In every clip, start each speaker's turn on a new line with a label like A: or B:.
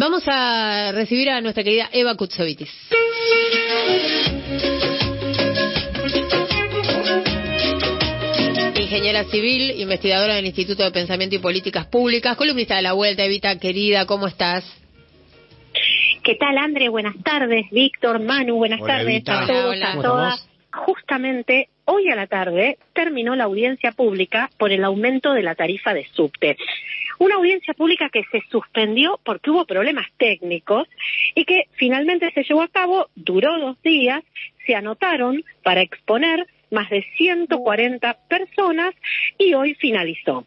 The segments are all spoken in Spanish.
A: Vamos a recibir a nuestra querida Eva Kutsovitis. Ingeniera civil, investigadora del Instituto de Pensamiento y Políticas Públicas, columnista de La Vuelta. Evita, querida, ¿cómo estás?
B: ¿Qué tal, André? Buenas tardes. Víctor, Manu, buenas tardes
C: Evita.
B: a todos,
A: Hola.
B: a todas. Justamente hoy a la tarde terminó la audiencia pública por el aumento de la tarifa de subte. Una audiencia pública que se suspendió porque hubo problemas técnicos y que finalmente se llevó a cabo, duró 2 días, se anotaron para exponer más de 140 personas y hoy finalizó.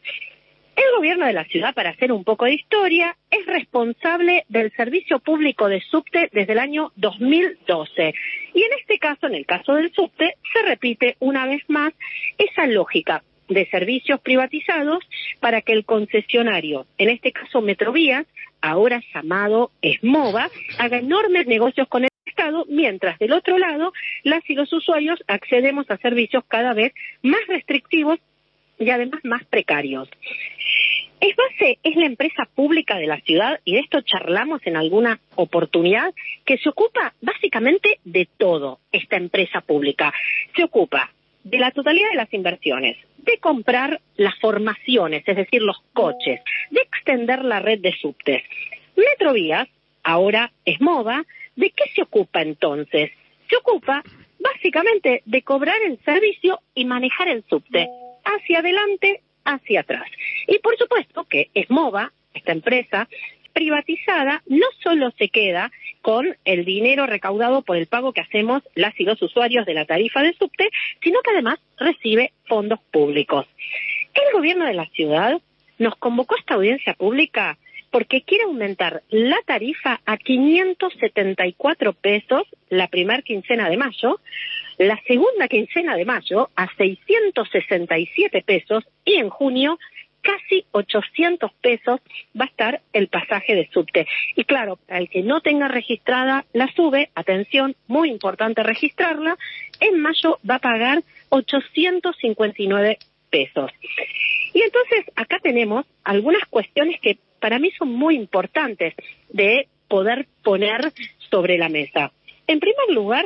B: El gobierno de la ciudad, para hacer un poco de historia, es responsable del servicio público de subte desde el año 2012. Y en este caso, en el caso del subte, se repite una vez más esa lógica de servicios privatizados para que el concesionario, en este caso Metrovías, ahora llamado Esmova, haga enormes negocios con el Estado, mientras del otro lado las y los usuarios accedemos a servicios cada vez más restrictivos y además más precarios. Esbase es la empresa pública de la ciudad, y de esto charlamos en alguna oportunidad, que se ocupa básicamente de todo. Esta empresa pública se ocupa de la totalidad de las inversiones, de comprar las formaciones, es decir, los coches, de extender la red de subtes. Metrovías, ahora Esmova, ¿de qué se ocupa entonces? Se ocupa básicamente de cobrar el servicio y manejar el subte, hacia adelante, hacia atrás. Y por supuesto que Esmova, esta empresa privatizada, no solo se queda con el dinero recaudado por el pago que hacemos las y los usuarios de la tarifa de subte, sino que además recibe fondos públicos. El gobierno de la ciudad nos convocó a esta audiencia pública porque quiere aumentar la tarifa a 574 pesos la primera quincena de mayo, la segunda quincena de mayo a 667 pesos y en junio casi 800 pesos va a estar el pasaje de subte. Y claro, al que no tenga registrada la SUBE, atención, muy importante registrarla, en mayo va a pagar 859 pesos. Y entonces acá tenemos algunas cuestiones que para mí son muy importantes de poder poner sobre la mesa. En primer lugar,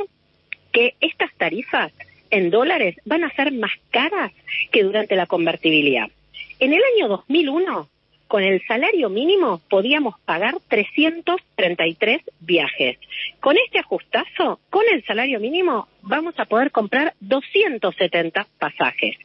B: que estas tarifas en dólares van a ser más caras que durante la convertibilidad. En el año 2001, con el salario mínimo podíamos pagar 333 viajes. Con este ajustazo, con el salario mínimo, vamos a poder comprar 270 pasajes.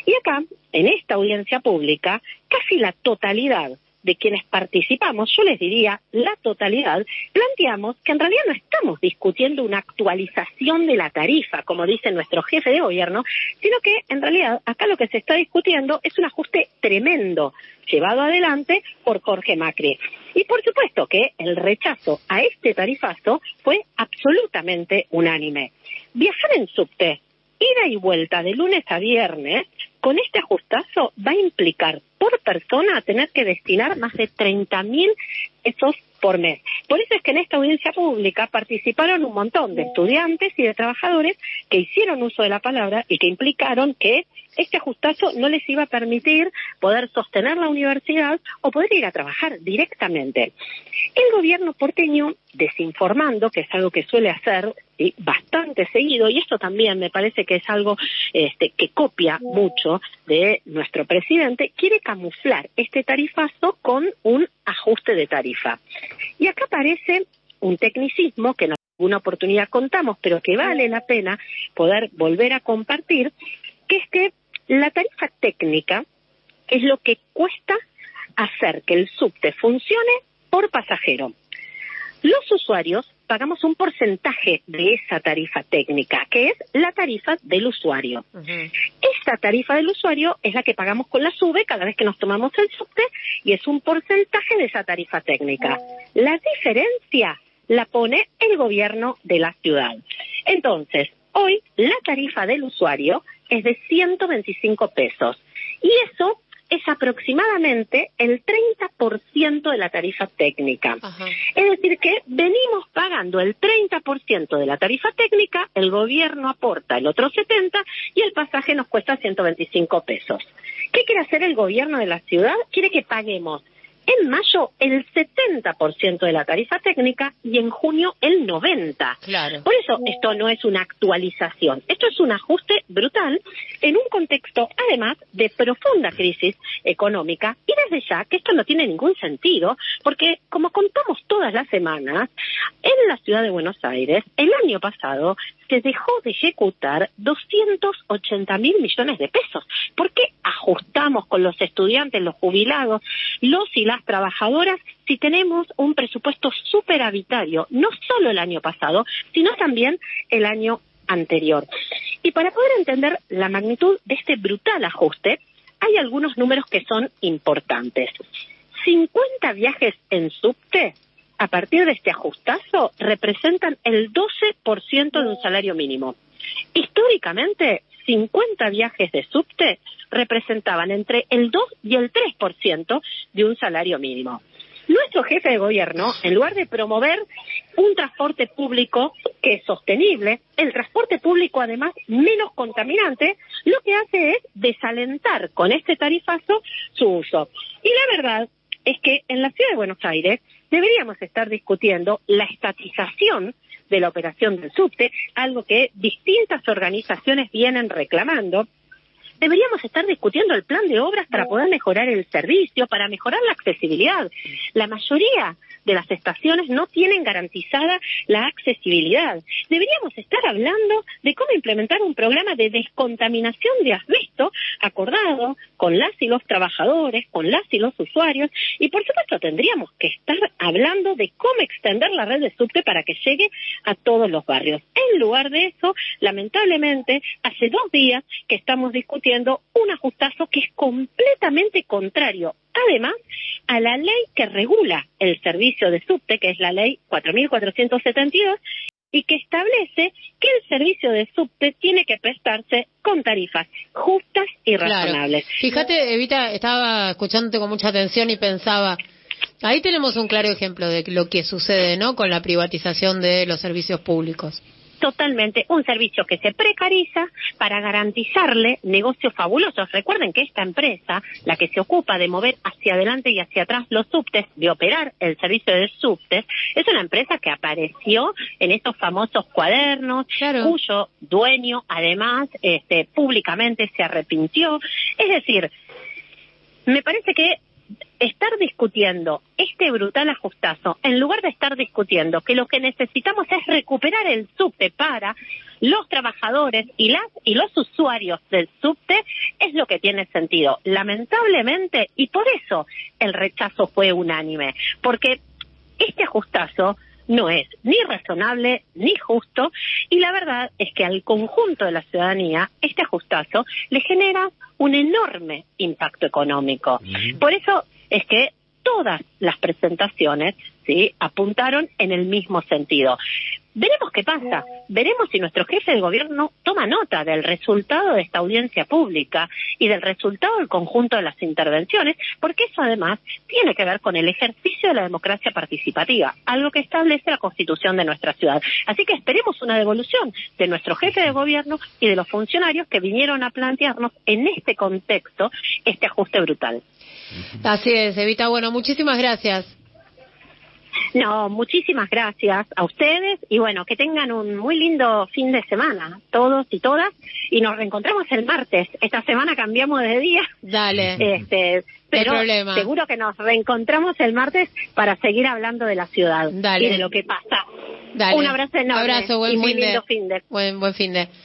B: Y acá, en esta audiencia pública, casi la totalidad de quienes participamos, yo les diría la totalidad, planteamos que en realidad no estamos discutiendo una actualización de la tarifa, como dice nuestro jefe de gobierno, sino que en realidad acá lo que se está discutiendo es un ajuste tremendo, llevado adelante por Jorge Macri. Y por supuesto que el rechazo a este tarifazo fue absolutamente unánime. Viajar en subte, ida y vuelta de lunes a viernes, con este ajustazo va a implicar por persona tener que destinar más de 30.000 pesos por mes. Por eso es que en esta audiencia pública participaron un montón de estudiantes y de trabajadores que hicieron uso de la palabra y que implicaron que este ajustazo no les iba a permitir poder sostener la universidad o poder ir a trabajar directamente. El gobierno porteño, desinformando, que es algo que suele hacer bastante seguido, y esto también me parece que es algo que copia mucho de nuestro presidente, quiere camuflar este tarifazo con un ajuste de tarifa. Y acá aparece un tecnicismo que en alguna oportunidad contamos, pero que vale la pena poder volver a compartir, que es que la tarifa técnica es lo que cuesta hacer que el subte funcione por pasajero. Los usuarios pagamos un porcentaje de esa tarifa técnica, que es la tarifa del usuario. Esta tarifa del usuario es la que pagamos con la SUBE cada vez que nos tomamos el subte y es un porcentaje de esa tarifa técnica. La diferencia la pone el gobierno de la ciudad. Entonces, hoy la tarifa del usuario es de 125 pesos y eso es aproximadamente el 30% de la tarifa técnica. Ajá. Es decir que venimos pagando el 30% de la tarifa técnica, el gobierno aporta el otro 70% y el pasaje nos cuesta 125 pesos. ¿Qué quiere hacer el gobierno de la ciudad? Quiere que paguemos En mayo el 70% de la tarifa técnica y en junio el 90%.
A: Claro.
B: Por eso esto no es una actualización, esto es un ajuste brutal en un contexto además de profunda crisis económica y desde ya que esto no tiene ningún sentido porque como contamos todas las semanas, en la ciudad de Buenos Aires el año pasado se dejó de ejecutar 280.000 millones de pesos. ¿Por qué ajustamos con los estudiantes, los jubilados, los y las trabajadoras si tenemos un presupuesto superavitario, no solo el año pasado, sino también el año anterior? Y para poder entender la magnitud de este brutal ajuste, hay algunos números que son importantes. 50 viajes en subte a partir de este ajustazo representan el 12% de un salario mínimo. Históricamente, 50 viajes de subte representaban entre el 2 y el 3% de un salario mínimo. Nuestro jefe de gobierno, en lugar de promover un transporte público que es sostenible, el transporte público además menos contaminante, lo que hace es desalentar con este tarifazo su uso. Y la verdad es que en la ciudad de Buenos Aires deberíamos estar discutiendo la estatización de la operación del subte, algo que distintas organizaciones vienen reclamando. Deberíamos estar discutiendo el plan de obras para poder mejorar el servicio, para mejorar la accesibilidad. La mayoría de las estaciones no tienen garantizada la accesibilidad. Deberíamos estar hablando de cómo implementar un programa de descontaminación de asbesto acordado con las y los trabajadores, con las y los usuarios, y por supuesto tendríamos que estar hablando de cómo extender la red de subte para que llegue a todos los barrios. En lugar de eso, lamentablemente, hace 2 días que estamos discutiendo un ajustazo que es completamente contrario, además, a la ley que regula el servicio de subte, que es la ley 4.472, y que establece que el servicio de subte tiene que prestarse con tarifas justas y razonables.
A: Claro. Fíjate, Evita, estaba escuchándote con mucha atención y pensaba, ahí tenemos un claro ejemplo de lo que sucede, ¿no?, con la privatización de los servicios públicos.
B: Totalmente, un servicio que se precariza para garantizarle negocios fabulosos. Recuerden que esta empresa, la que se ocupa de mover hacia adelante y hacia atrás los subtes, de operar el servicio de subtes, es una empresa que apareció en estos famosos cuadernos, claro, cuyo dueño además públicamente se arrepintió. Es decir, me parece que estar discutiendo este brutal ajustazo, en lugar de estar discutiendo que lo que necesitamos es recuperar el subte para los trabajadores y los usuarios del subte, es lo que tiene sentido. Lamentablemente, y por eso el rechazo fue unánime, porque este ajustazo no es ni razonable ni justo, y la verdad es que al conjunto de la ciudadanía este ajustazo le genera un enorme impacto económico. Por eso es que todas las presentaciones, ¿sí?, apuntaron en el mismo sentido. Veremos qué pasa, veremos si nuestro jefe de gobierno toma nota del resultado de esta audiencia pública y del resultado del conjunto de las intervenciones, porque eso además tiene que ver con el ejercicio de la democracia participativa, algo que establece la Constitución de nuestra ciudad. Así que esperemos una devolución de nuestro jefe de gobierno y de los funcionarios que vinieron a plantearnos en este contexto este ajuste brutal.
A: Así es, Evita. Bueno, muchísimas gracias.
B: No, muchísimas gracias a ustedes y bueno, que tengan un muy lindo fin de semana, todos y todas, y nos reencontramos el martes. Esta semana cambiamos de día.
A: Dale.
B: Pero seguro que nos reencontramos el martes para seguir hablando de la ciudad. Dale. Y de lo que pasa.
A: Dale.
B: Un abrazo enorme.
A: Abrazo, buen
B: y muy
A: fin de.
B: lindo fin de.
A: Buen fin de.